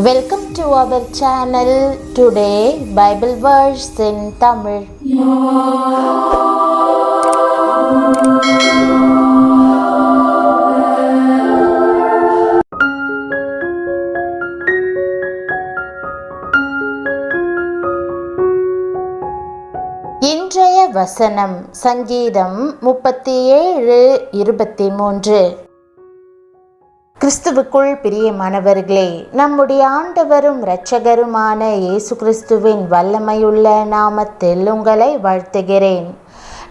Welcome to our channel. Today Bible verse in Tamil. இன்றைய வசனம் சங்கீதம் 37:23. கிறிஸ்துவுக்குள் பிரியமானவர்களே, நம்முடைய ஆண்டவரும் இரட்சகருமான இயேசு கிறிஸ்துவின் வல்லமையுள்ள நாமத்தில் உங்களை வாழ்த்துகிறேன்.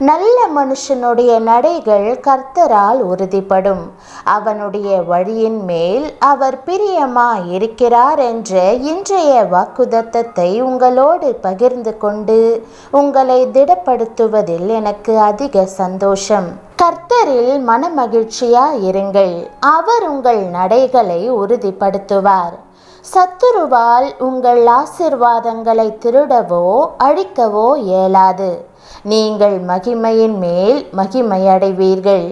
நல்ல மனுஷனுடைய நடைகள் கர்த்தரால் உறுதிப்படும், அவனுடைய வழியின் மேல் அவர் பிரியமாய் இருக்கிறார் என்ற இன்றைய வாக்குத்தத்தத்தை உங்களோடு பகிர்ந்து கொண்டு உங்களை திடப்படுத்துவதில் எனக்கு அதிக சந்தோஷம். கர்த்தரில் மனமகிழ்ச்சியாய் இருங்கள், அவர் உங்கள் நடைகளை உறுதிப்படுத்துவார். சத்துருவால் உங்கள் ஆசீர்வாதங்களை திருடவோ அழிக்கவோ இயலாது. நீங்கள் மகிமையின் மேல் மகிமையடைவீர்கள்.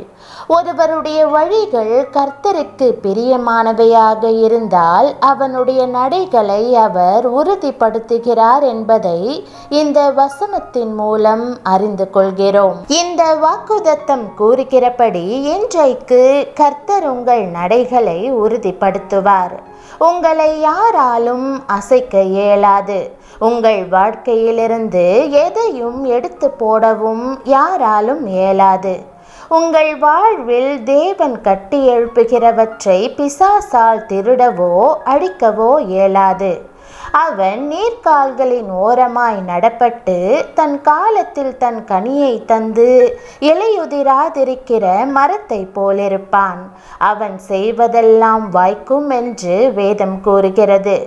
ஒருவருடைய வழிகள் கர்த்தருக்கு பிரியமானவையாக இருந்தால் அவனுடைய நடைகளை அவர் உறுதிப்படுத்துகிறார் என்பதை இந்த வசனத்தின் மூலம் அறிந்து கொள்கிறோம். இந்த வாக்குத்தத்தம் கூறுகிறபடி இன்றைக்கு கர்த்தர் உங்கள் நடைகளை உறுதிப்படுத்துவார். உங்களை யாராலும் அசைக்க இயலாது. உங்கள் வாழ்க்கையிலிருந்து எதையும் எடுத்து போடவும் யாராலும் இயலாது. உங்கள் வாழ்வில் தேவன் கட்டி எழுப்புகிறவற்றை பிசாசால் திருடவோ அழிக்கவோ இயலாது. அவன் நீர்க்கால்களின் ஓரமாய் நடப்பட்டு தன் காலத்தில் தன் கனியை தந்து இலையுதிராதிருக்கிற மரத்தை போலிருப்பான். அவன் செய்வதெல்லாம் வாய்க்கும் என்று வேதம் கூறுகிறது.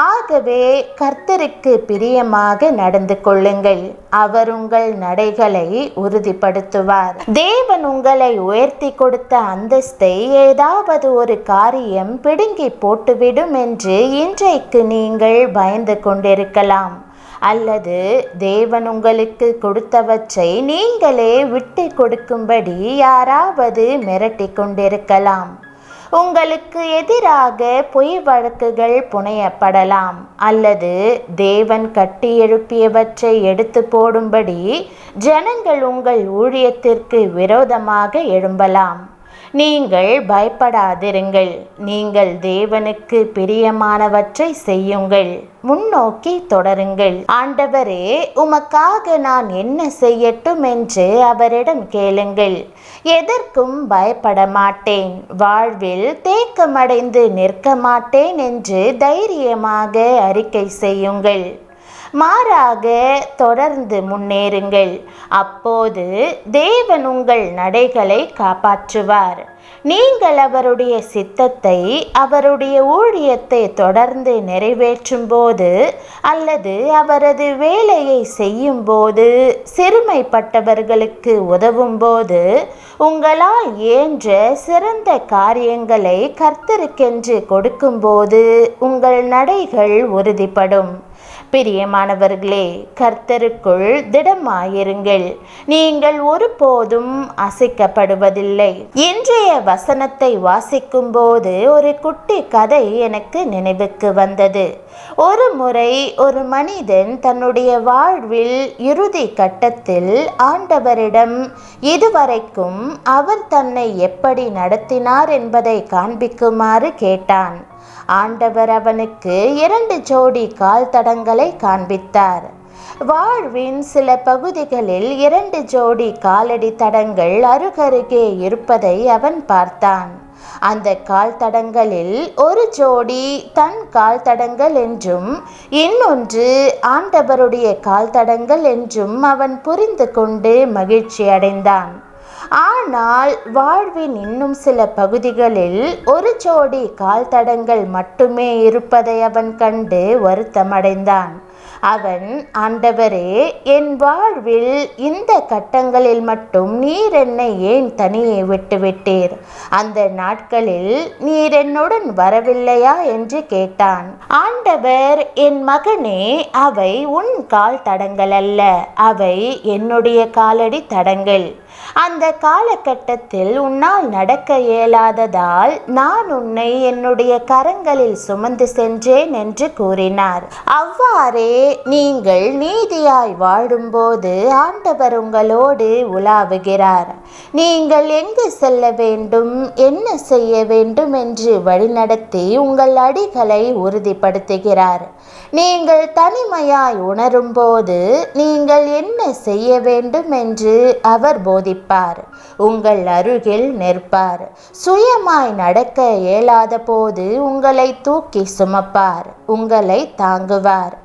ஆகவே கர்த்தருக்கு பிரியமாக நடந்து கொள்ளுங்கள், அவர் உங்கள் நடைகளை உறுதிப்படுத்துவார். தேவன் உங்களை உயர்த்தி கொடுத்த அந்தஸ்தை ஏதாவது ஒரு காரியம் பிடுங்கி போட்டுவிடும் என்று இன்றைக்கு நீங்கள் பயந்து கொண்டிருக்கலாம். அல்லது தேவன் உங்களுக்கு கொடுத்தவற்றை நீங்களே விட்டு கொடுக்கும்படி யாராவது மிரட்டி கொண்டிருக்கலாம். உங்களுக்கு எதிராக பொய் வழக்குகள் புனையப்படலாம். அல்லது தேவன் கட்டி எழுப்பியவற்றை எடுத்து போடும்படி ஜனங்கள் உங்கள் ஊழியத்திற்கு விரோதமாக எழும்பலாம். நீங்கள் பயப்படாதிருங்கள். நீங்கள் தேவனுக்கு பிரியமானவற்றை செய்யுங்கள், முன்னோக்கி தொடருங்கள். ஆண்டவரே, உமக்காக நான் என்ன செய்யட்டும் என்று அவரிடம் கேளுங்கள். எதற்கும் பயப்பட மாட்டேன், வாழ்வில் தேக்கமடைந்து நிற்க மாட்டேன் என்று தைரியமாக அறிக்கை செய்யுங்கள். மாறாக தொடர்ந்து முன்னேறுங்கள். அப்போது தேவன் உங்கள் நடைகளை காப்பாற்றுவார். நீங்கள் அவருடைய சித்தத்தை, அவருடைய ஊழியத்தை தொடர்ந்து நிறைவேற்றும் போது அல்லது அவரது வேலையை செய்யும் போது, சிறுமைப்பட்டவர்களுக்கு உதவும் போது, உங்களால் இயன்ற சிறந்த காரியங்களை கர்த்தருக்கென்று கொடுக்கும்போது உங்கள் நடைகள் உறுதிப்படும். பிரியமானவர்களே, கர்த்தருக்குள் திடமாயிருங்கள், நீங்கள் ஒருபோதும் அசைக்கப்படுவதில்லை. இன்றைய வசனத்தை வாசிக்கும் போது ஒரு குட்டி கதை எனக்கு நினைவுக்கு வந்தது. ஒரு முறை ஒரு மனிதன் தன்னுடைய வாழ்வில் இறுதி கட்டத்தில் ஆண்டவரிடம் இதுவரைக்கும் அவர் தன்னை எப்படி நடத்தினார் என்பதை காண்பிக்குமாறு கேட்டான். ஆண்டவர் அவனுக்கு 2 ஜோடி கால் தடங்களை காண்பித்தார். வாழ்வின் சில பகுதிகளில் 2 ஜோடி காலடி தடங்கள் அருகருகே இருப்பதை அவன் பார்த்தான். அந்த கால் தடங்களில் ஒரு ஜோடி தன் கால் தடங்கள் என்றும் இன்னொன்று ஆண்டவருடைய கால் தடங்கள் என்றும் அவன் புரிந்து கொண்டு மகிழ்ச்சி அடைந்தான். ஆனால் வாழ்வின் இன்னும் சில பகுதிகளில் ஒரு ஜோடி கால் தடங்கள் மட்டுமே இருப்பதை அவன் கண்டு வருத்தமடைந்தான். அவன், ஆண்டவரே, என் வாழ்வில் இந்த கட்டங்களில் மட்டும் நீர் என்னை ஏன் தனியே விட்டுவிட்டீர்? அந்த நாட்களில் நீர் என்னுடன் வரவில்லையா என்று கேட்டான். ஆண்டவர், என் மகனே, அவை உன் கால் தடங்கள் அல்ல, அவை என்னுடைய காலடி தடங்கள். அந்த காலகட்டத்தில் உன்னால் நடக்க இயலாததால் நான் உன்னை என்னுடைய கரங்களில் சுமந்து சென்றேன் என்று கூறினார். அவ்வாறே நீங்கள் நீதியாய் வாழும்போது ஆண்டவர் உங்களோடு உலாவுகிறார். நீங்கள் எங்கு செல்ல வேண்டும், என்ன செய்ய வேண்டும் என்று வழிநடத்தி உங்கள் அடிகளை உறுதிப்படுத்துகிறார். நீங்கள் தனிமையாய் உணரும்போது நீங்கள் என்ன செய்ய வேண்டும் என்று அவர் போதிப்பார். உங்கள் அருகில் நிற்பார். சுயமாய் நடக்க இயலாத போது உங்களை தூக்கி சுமப்பார், உங்களை தாங்குவார்.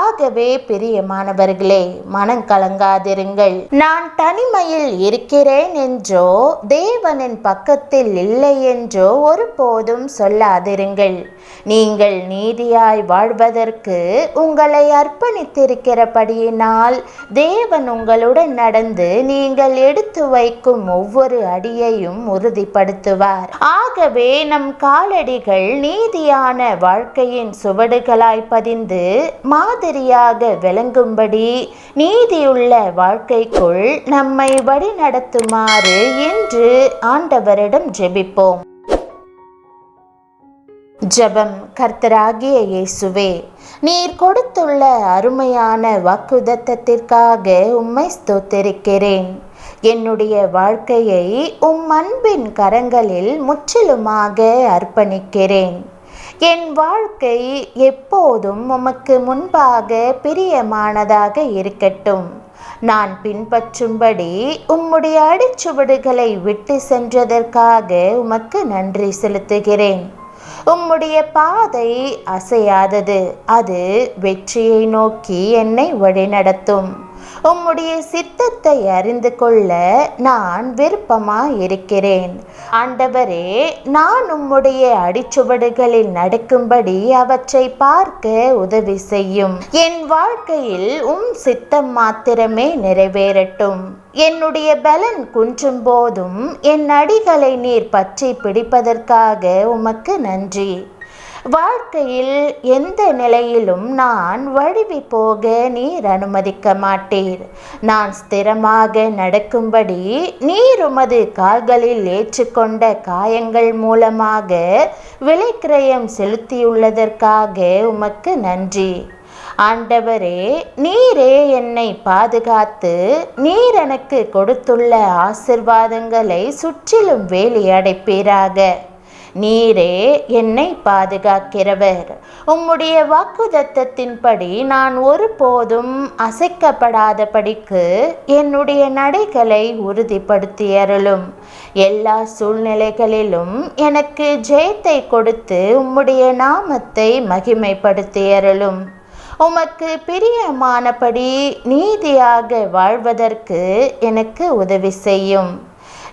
ஆகவே பிரியமானவர்களே, மனம் கலங்காதிருங்கள். நான் தனிமையில் இருக்கிறேன் என்றோ தேவனின் பக்கத்தில் இல்லை என்றோ ஒருபோதும் சொல்லாதிருங்கள். நீங்கள் நீதியாய் வாழ்வதற்கு உங்களை அர்ப்பணித்திருக்கிறபடியினால் தேவன் உங்களுடன் நடந்து நீங்கள் எடுத்து வைக்கும் ஒவ்வொரு அடியையும் உறுதிப்படுத்துவார். ஆகவே நம் காலடிகள் நீதியான வாழ்க்கையின் சுவடுகளாய் பதிந்து மாதிரியாக விளங்கும்படி நீதியுள்ள வாழ்க்கைக்குள் நம்மை வழிநடத்துமாறு இன்று ஆண்டவரிடம் ஜெபிப்போம். ஜெபம். கர்த்தராகிய இயேசுவே, நீர் கொடுத்துள்ள அருமையான வாக்குத்தத்தத்திற்காக உம்மை ஸ்தோத்திரிக்கிறேன். என்னுடைய வாழ்க்கையை உம் அன்பின் கரங்களில் முற்றிலுமாக அர்ப்பணிக்கிறேன். என் வாழ்க்கை எப்போதும் உமக்கு முன்பாக பிரியமானதாக இருக்கட்டும். நான் பின்பற்றும்படி உம்முடைய அடிச்சுவடுகளை விட்டு சென்றதற்காக உமக்கு நன்றி செலுத்துகிறேன். உம்முடைய பாதை அசையாதது, அது வெற்றியை நோக்கி என்னை வழிநடத்தும். உம்முடைய சித்தத்தை அறிந்து கொள்ள நான் விருப்பமாயிருக்கிறேன். ஆண்டவரே, நான் உம்முடைய அடிச்சுவடுகளில் நடக்கும்படி அவற்றை பார்க்க உதவி செய்யும். என் வாழ்க்கையில் உம் சித்தம் மாத்திரமே நிறைவேறட்டும். என்னுடைய பலன் குன்றும் போதும் என் அடிகளை நீர் பற்றி பிடிப்பதற்காக உமக்கு நன்றி. வாழ்க்கையில் எந்த நிலையிலும் நான் வழுவி போக நீர் அனுமதிக்க மாட்டீர். நான் ஸ்திரமாக நடக்கும்படி நீர் உமது கால்களில் ஏற்றுக்கொண்ட காயங்கள் மூலமாக விலைக்கிரயம் செலுத்தியுள்ளதற்காக உமக்கு நன்றி. ஆண்டவரே, நீரே என்னை பாதுகாத்து நீர் எனக்கு கொடுத்துள்ள ஆசிர்வாதங்களை சுற்றிலும் வேலி அடைப்பீராக. நீரே என்னை பாதுகாக்கிறவர். உம்முடைய வாக்குத்தத்தத்தின்படி நான் ஒருபோதும் அசைக்கப்படாதபடிக்கு என்னுடைய நடைகளை உறுதிப்படுத்தியருளும். எல்லா சூழ்நிலைகளிலும் எனக்கு ஜெயத்தை கொடுத்து உம்முடைய நாமத்தை மகிமைப்படுத்தியருளும். உமக்கு பிரியமானபடி நீதியாக வாழ்வதற்கு எனக்கு உதவி செய்யும்.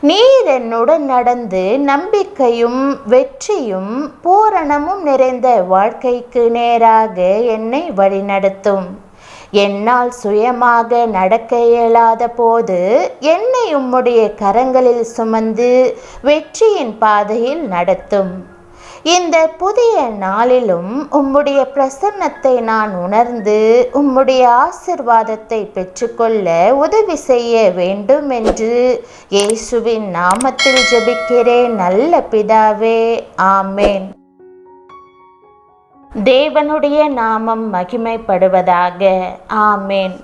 நீர் என்னுடன் நடந்து நம்பிக்கையும் வெற்றியும் பூரணமும் நிறைந்த வாழ்க்கைக்கு நேராக என்னை வழிநடத்தும். என்னால் சுயமாக நடக்க இயலாத போது என்னை உம்முடைய கரங்களில் சுமந்து வெற்றியின் பாதையில் நடத்தும். இந்த புதிய நாளிலும் உம்முடைய பிரசன்னத்தை நான் உணர்ந்து உம்முடைய ஆசிர்வாதத்தை பெற்றுக்கொள்ள உதவி செய்ய வேண்டும் என்று இயேசுவின் நாமத்தில் ஜெபிக்கிறேன் நல்ல பிதாவே, ஆமேன். தேவனுடைய நாமம் மகிமைப்படுவதாக. ஆமேன்.